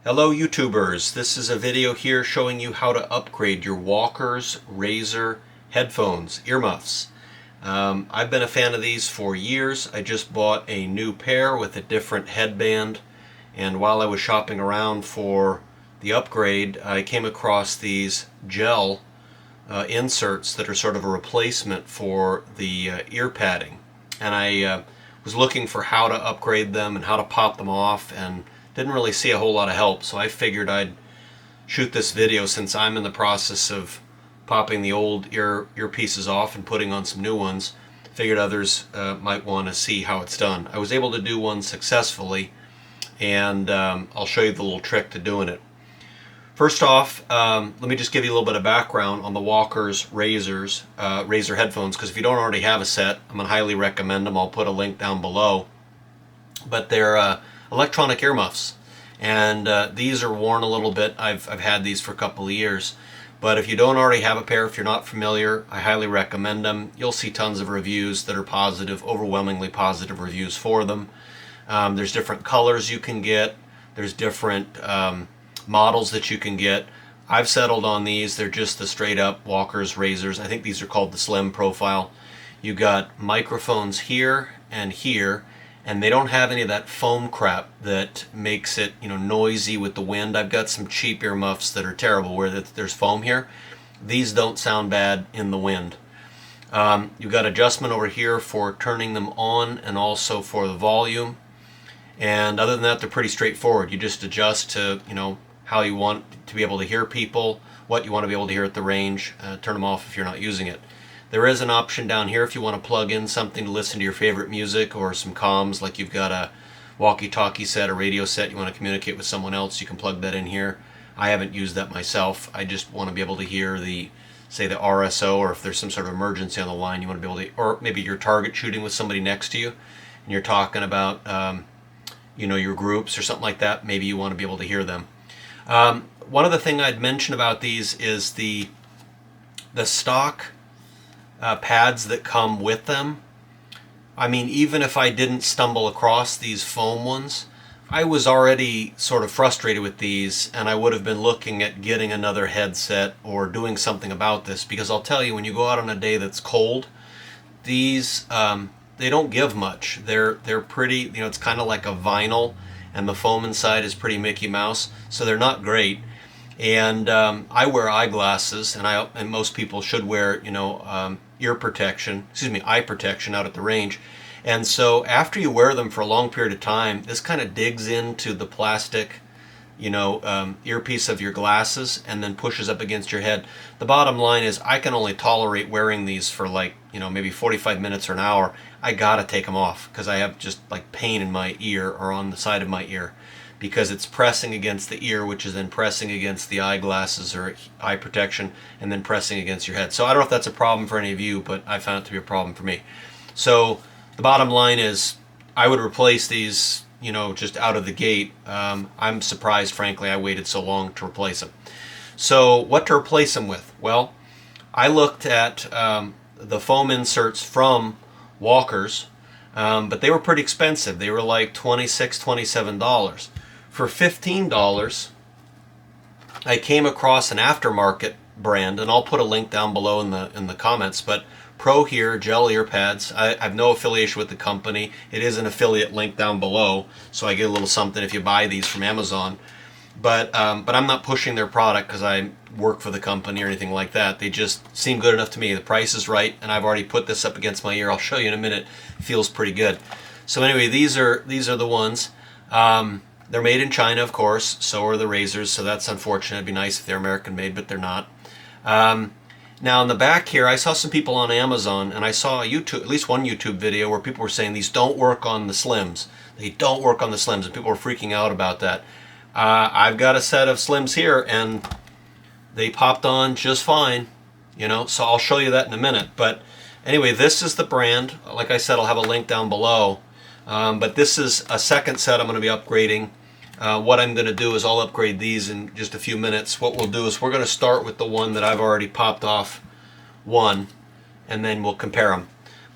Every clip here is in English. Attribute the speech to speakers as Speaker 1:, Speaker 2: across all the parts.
Speaker 1: Hello YouTubers, this is a video here showing you how to upgrade your Walker's Razor headphones, earmuffs. I've been a fan of these for years. I just bought a new pair with a different headband, and while I was shopping around for the upgrade I came across these gel inserts that are sort of a replacement for the ear padding, and I was looking for how to upgrade them and how to pop them off, and didn't really see a whole lot of help, so I figured I'd shoot this video since I'm in the process of popping the old earpieces off and putting on some new ones. Figured others might want to see how it's done. I was able to do one successfully, and I'll show you the little trick to doing it. First off, let me just give you a little bit of background on the Walker's Razor headphones, because if you don't already have a set, I'm going to highly recommend them. I'll put a link down below. But they're electronic earmuffs, and these are worn a little bit. I've had these for a couple of years, but if you don't already have a pair, if you're not familiar, I highly recommend them. You'll see tons of reviews that are positive, overwhelmingly positive reviews for them. There's different colors you can get. There's different models that you can get. I've settled on these. They're just the straight up Walker's Razors. I think these are called the Slim profile. You got microphones here and here, and they don't have any of that foam crap that makes it, noisy with the wind. I've got some cheap earmuffs that are terrible where there's foam here. These don't sound bad in the wind. You've got adjustment over here for turning them on and also for the volume. And other than that, they're pretty straightforward. You just adjust to, how you want to be able to hear people, what you want to be able to hear at the range, turn them off if you're not using it. There is an option down here if you want to plug in something to listen to your favorite music or some comms, like you've got a walkie-talkie set, a radio set, you want to communicate with someone else, you can plug that in here. I haven't used that myself. I just want to be able to hear say the RSO, or if there's some sort of emergency on the line, you want to be able to, or maybe you're target shooting with somebody next to you and you're talking about your groups or something like that. Maybe you want to be able to hear them. One other thing I'd mention about these is the stock pads that come with them. I mean, even if I didn't stumble across these foam ones, I was already sort of frustrated with these, and I would have been looking at getting another headset or doing something about this, because I'll tell you, when you go out on a day that's cold, these they don't give much. They're pretty, it's kind of like a vinyl, and the foam inside is pretty Mickey Mouse, so they're not great. And I wear eyeglasses, and most people should wear, eye protection out at the range. And so after you wear them for a long period of time, this kind of digs into the plastic, earpiece of your glasses and then pushes up against your head. The bottom line is, I can only tolerate wearing these for maybe 45 minutes or an hour. I gotta take them off because I have just like pain in my ear or on the side of my ear, because it's pressing against the ear, which is then pressing against the eyeglasses or eye protection, and then pressing against your head. So I don't know if that's a problem for any of you, but I found it to be a problem for me. So the bottom line is, I would replace these, just out of the gate. I'm surprised, frankly, I waited so long to replace them. So what to replace them with? Well, I looked at the foam inserts from Walker's, but they were pretty expensive. They were like $26, $27. For $15, I came across an aftermarket brand, and I'll put a link down below in the comments, but PROHEAR gel ear pads. I have no affiliation with the company. It is an affiliate link down below, so I get a little something if you buy these from Amazon. But I'm not pushing their product because I work for the company or anything like that. They just seem good enough to me. The price is right, and I've already put this up against my ear. I'll show you in a minute. It feels pretty good. So anyway, these are the ones. They're made in China, of course. So are the Razors. So that's unfortunate. It'd be nice if they're American made, but they're not. Now in the back here, I saw some people on Amazon, and I saw at least one YouTube video where people were saying these don't work on the Slims. They don't work on the Slims, and people were freaking out about that. I've got a set of Slims here, and they popped on just fine, so I'll show you that in a minute. But anyway, this is the brand. Like I said, I'll have a link down below. But this is a second set I'm going to be upgrading. What I'm going to do is I'll upgrade these in just a few minutes. What we'll do is we're going to start with the one that I've already popped off one, and then we'll compare them.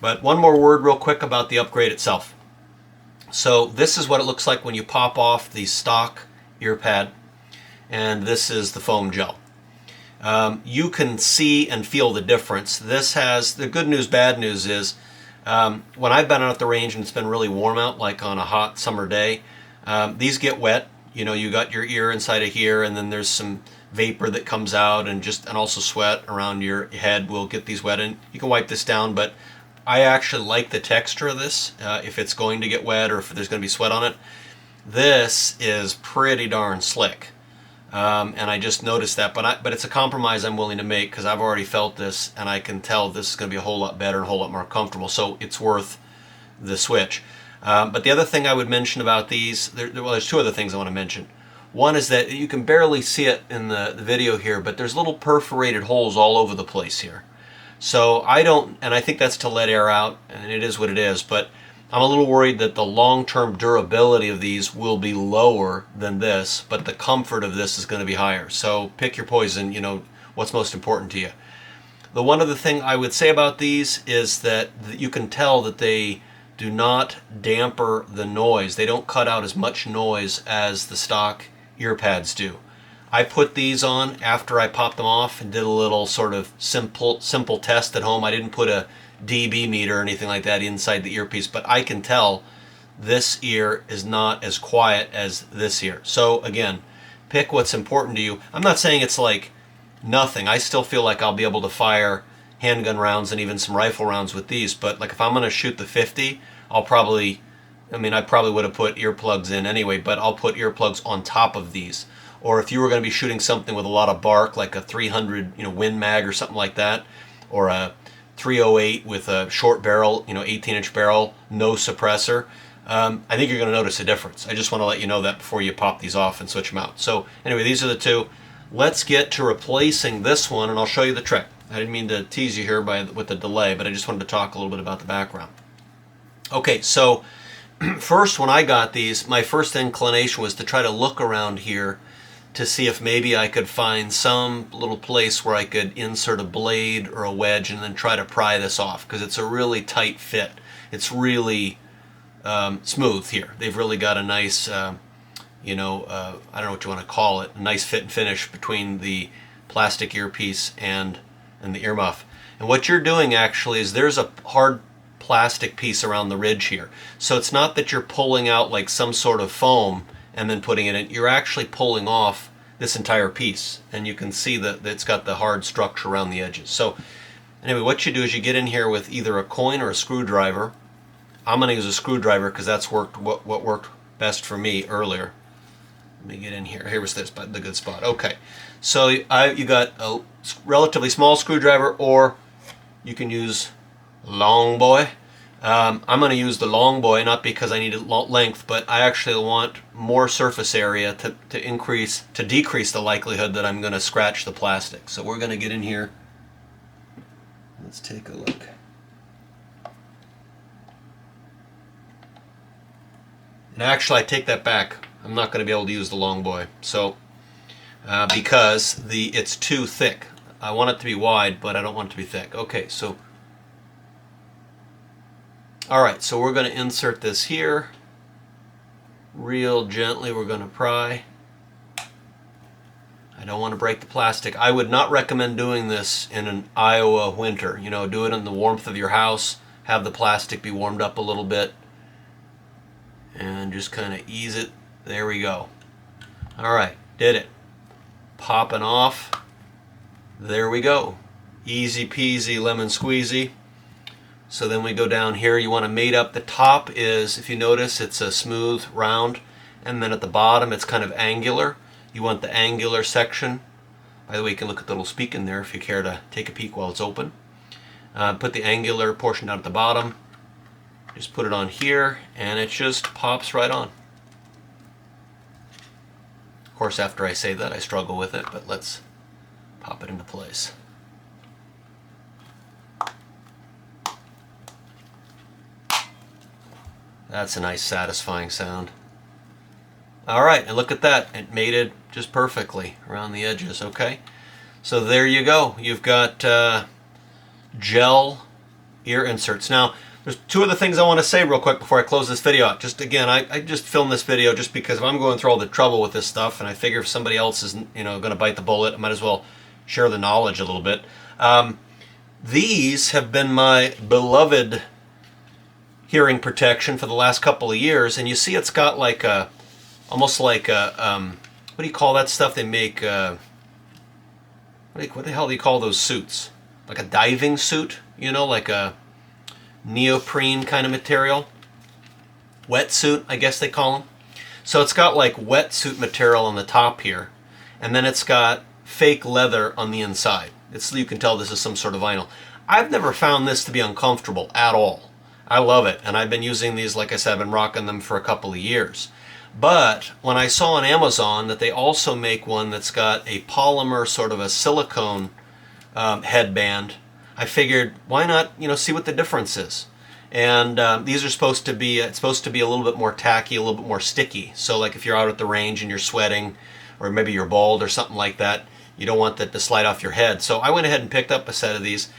Speaker 1: But one more word real quick about the upgrade itself. So this is what it looks like when you pop off the stock ear pad. and this is the foam gel. You can see and feel the difference. This has, the good news, bad news is, when I've been out at the range and it's been really warm out, like on a hot summer day, these get wet. You know, you got your ear inside of here, and then there's some vapor that comes out, and also sweat around your head will get these wet. And you can wipe this down, but I actually like the texture of this. If it's going to get wet or if there's going to be sweat on it, this is pretty darn slick. And I just noticed that, but it's a compromise I'm willing to make because I've already felt this, and I can tell this is going to be a whole lot better and a whole lot more comfortable, so it's worth the switch. But the other thing I would mention about these, well, there's two other things I want to mention. One is that you can barely see it in the video here, but there's little perforated holes all over the place here. So I think that's to let air out, and it is what it is, but I'm a little worried that the long-term durability of these will be lower than this, but the comfort of this is going to be higher. So pick your poison, you know, what's most important to you. The one other thing I would say about these is that you can tell that they do not damper the noise. They don't cut out as much noise as the stock ear pads do. I put these on after I popped them off and did a little sort of simple test at home. I didn't put a dB meter or anything like that inside the earpiece, but I can tell this ear is not as quiet as this ear. So again, pick what's important to you. I'm not saying it's like nothing. I still feel like I'll be able to fire handgun rounds and even some rifle rounds with these, but like if I'm going to shoot the 50, I probably would have put earplugs in anyway, but I'll put earplugs on top of these. Or if you were going to be shooting something with a lot of bark, like a 300, Win Mag or something like that, or a 308 with a short barrel, 18-inch barrel, no suppressor, I think you're going to notice a difference. I just want to let you know that before you pop these off and switch them out. So anyway, these are the two. Let's get to replacing this one, and I'll show you the trick. I didn't mean to tease you here with the delay, but I just wanted to talk a little bit about the background. Okay, so first, when I got these, my first inclination was to try to look around here to see if maybe I could find some little place where I could insert a blade or a wedge and then try to pry this off, because it's a really tight fit. It's really smooth here. They've really got a nice, I don't know what you want to call it, a nice fit and finish between the plastic earpiece and the earmuff. And what you're doing actually is there's a hard plastic piece around the ridge here. So it's not that you're pulling out like some sort of foam and then putting it in. You're actually pulling off this entire piece, and you can see that it's got the hard structure around the edges. So anyway, what you do is you get in here with either a coin or a screwdriver. I'm going to use a screwdriver because that's what worked best for me earlier. Let me get in here. Here was the good spot. Okay, so you got a relatively small screwdriver, or you can use long boy. I'm going to use the long boy, not because I need length, but I actually want more surface area to decrease the likelihood that I'm going to scratch the plastic. So we're going to get in here. Let's take a look. And actually, I take that back. I'm not going to be able to use the long boy, so because it's too thick. I want it to be wide, but I don't want it to be thick. Okay, so all right, so we're going to insert this here. Real gently, we're going to pry. I don't want to break the plastic. I would not recommend doing this in an Iowa winter. Do it in the warmth of your house. Have the plastic be warmed up a little bit. And just kind of ease it. There we go. All right, did it. Popping off. There we go. Easy peasy lemon squeezy. So then we go down here. You want to mate up. The top is, if you notice, it's a smooth round, and then at the bottom it's kind of angular. You want the angular section. By the way, you can look at the little speak in there if you care to take a peek while it's open. Put the angular portion down at the bottom. Just put it on here, and it just pops right on. Of course, after I say that, I struggle with it, but let's pop it into place. That's a nice, satisfying sound. All right, and look at that. It mated just perfectly around the edges, okay? So there you go. You've got gel ear inserts. Now, There's two other things I want to say real quick before I close this video out. Just again, I just filmed this video just because if I'm going through all the trouble with this stuff, and I figure if somebody else is going to bite the bullet, I might as well share the knowledge a little bit. These have been my beloved hearing protection for the last couple of years, and you see it's got like a, almost like a, what do you call that stuff they make, what the hell do you call those suits? Like a diving suit, you know, like a neoprene kind of material. Wetsuit, I guess they call them. So it's got like wetsuit material on the top here, and then it's got fake leather on the inside. You can tell this is some sort of vinyl. I've never found this to be uncomfortable at all. I love it, and I've been using these, like I said, I've been rocking them for a couple of years. But when I saw on Amazon that they also make one that's got a polymer, sort of a silicone headband, I figured, why not, see what the difference is. And these are supposed to be, it's supposed to be a little bit more tacky, a little bit more sticky. So like if you're out at the range and you're sweating, or maybe you're bald or something like that, you don't want that to slide off your head. So I went ahead and picked up a set of these.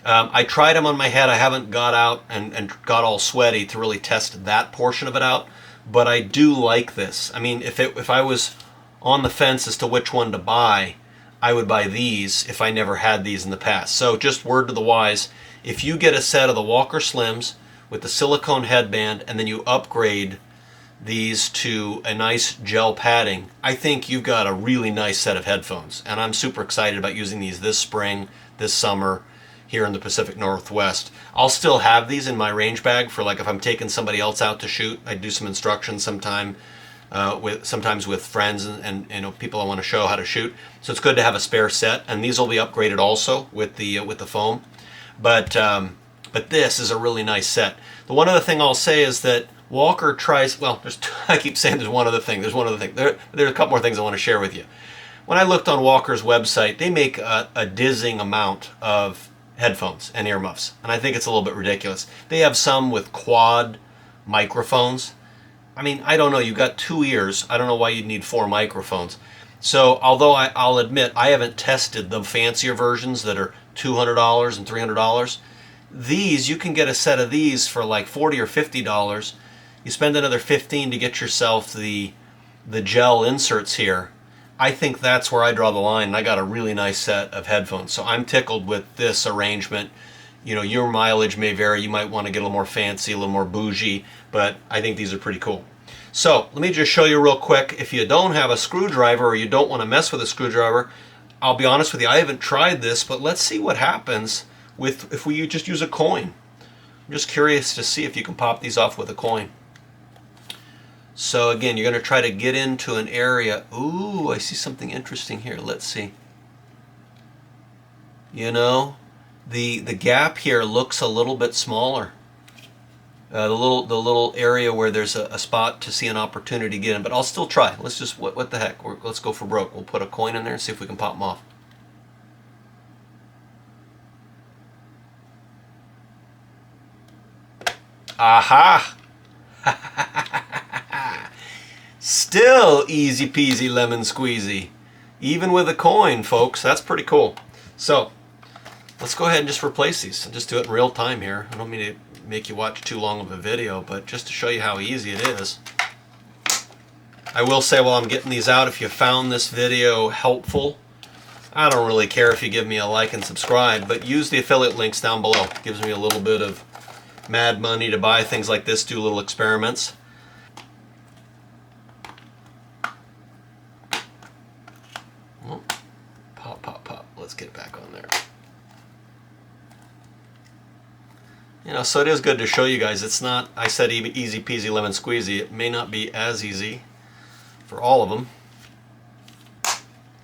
Speaker 1: I tried them on my head. I haven't got out and got all sweaty to really test that portion of it out, but I do like this. I mean, if I was on the fence as to which one to buy, I would buy these if I never had these in the past. So just word to the wise, if you get a set of the Walker Slims with the silicone headband and then you upgrade these to a nice gel padding, I think you've got a really nice set of headphones. And I'm super excited about using these this spring, this summer, here in the Pacific Northwest. I'll still have these in my range bag for like if I'm taking somebody else out to shoot. I do some instructions sometimes with friends and people I want to show how to shoot. So it's good to have a spare set, and these will be upgraded also with the foam. But this is a really nice set. The one other thing I'll say is that Walker tries, well, I keep saying there's one other thing. There's one other thing. There's a couple more things I want to share with you. When I looked on Walker's website, they make a dizzying amount of headphones and earmuffs, and I think it's a little bit ridiculous. They have some with quad microphones. I mean, I don't know, you've got 2 ears. I don't know why you'd need 4 microphones. So although I'll admit I haven't tested the fancier versions that are $200 and $300, these, you can get a set of these for like $40 or $50. You spend another $15 to get yourself the gel inserts here. I think that's where I draw the line, and I got a really nice set of headphones. So I'm tickled with this arrangement. Your mileage may vary. You might want to get a little more fancy, a little more bougie, but I think these are pretty cool. So let me just show you real quick. If you don't have a screwdriver or you don't want to mess with a screwdriver, I'll be honest with you, I haven't tried this, but let's see what happens if we just use a coin. I'm just curious to see if you can pop these off with a coin. So again, you're going to try to get into an area. Ooh, I see something interesting here. Let's see. The gap here looks a little bit smaller. The little area where there's a spot to see an opportunity to get in. But I'll still try. Let's just, what the heck? Let's go for broke. We'll put a coin in there and see if we can pop them off. Aha! Still easy peasy lemon squeezy. Even with a coin, folks. That's pretty cool. So, let's go ahead and just replace these. I'll just do it in real time here. I don't mean to make you watch too long of a video, but just to show you how easy it is. I will say while I'm getting these out, if you found this video helpful, I don't really care if you give me a like and subscribe, but use the affiliate links down below. It gives me a little bit of mad money to buy things like this, do little experiments. Pop, pop, pop. Let's get it back on there. So it is good to show you guys. It's not, I said easy peasy lemon squeezy. It may not be as easy for all of them.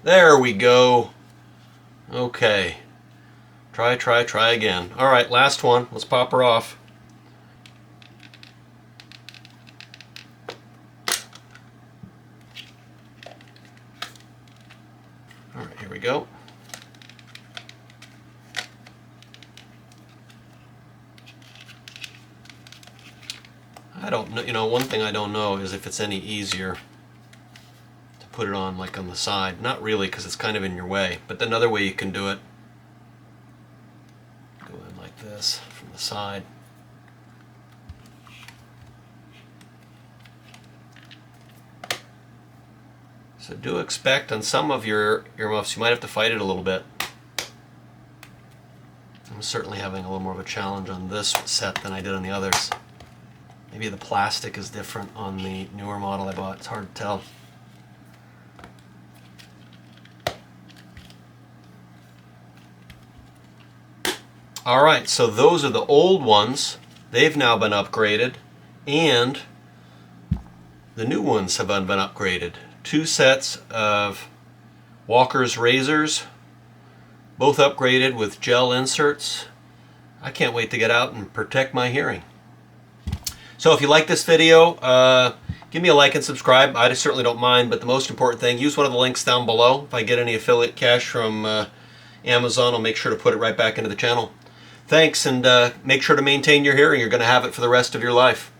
Speaker 1: There we go. Okay. Try again. All right, last one. Let's pop her off. All right, here we go. I don't know, one thing I don't know is if it's any easier to put it on like on the side. Not really, because it's kind of in your way, but another way you can do it, go in like this from the side. So do expect on some of your earmuffs you might have to fight it a little bit. I'm certainly having a little more of a challenge on this set than I did on the others. Maybe the plastic is different on the newer model I bought. It's hard to tell. Alright, so those are the old ones. They've now been upgraded. And the new ones have been upgraded. 2 sets of Walker's razors, both upgraded with gel inserts. I can't wait to get out and protect my hearing. So if you like this video, give me a like and subscribe. I certainly don't mind, but the most important thing, use one of the links down below. If I get any affiliate cash from Amazon, I'll make sure to put it right back into the channel. Thanks, and make sure to maintain your hearing. You're going to have it for the rest of your life.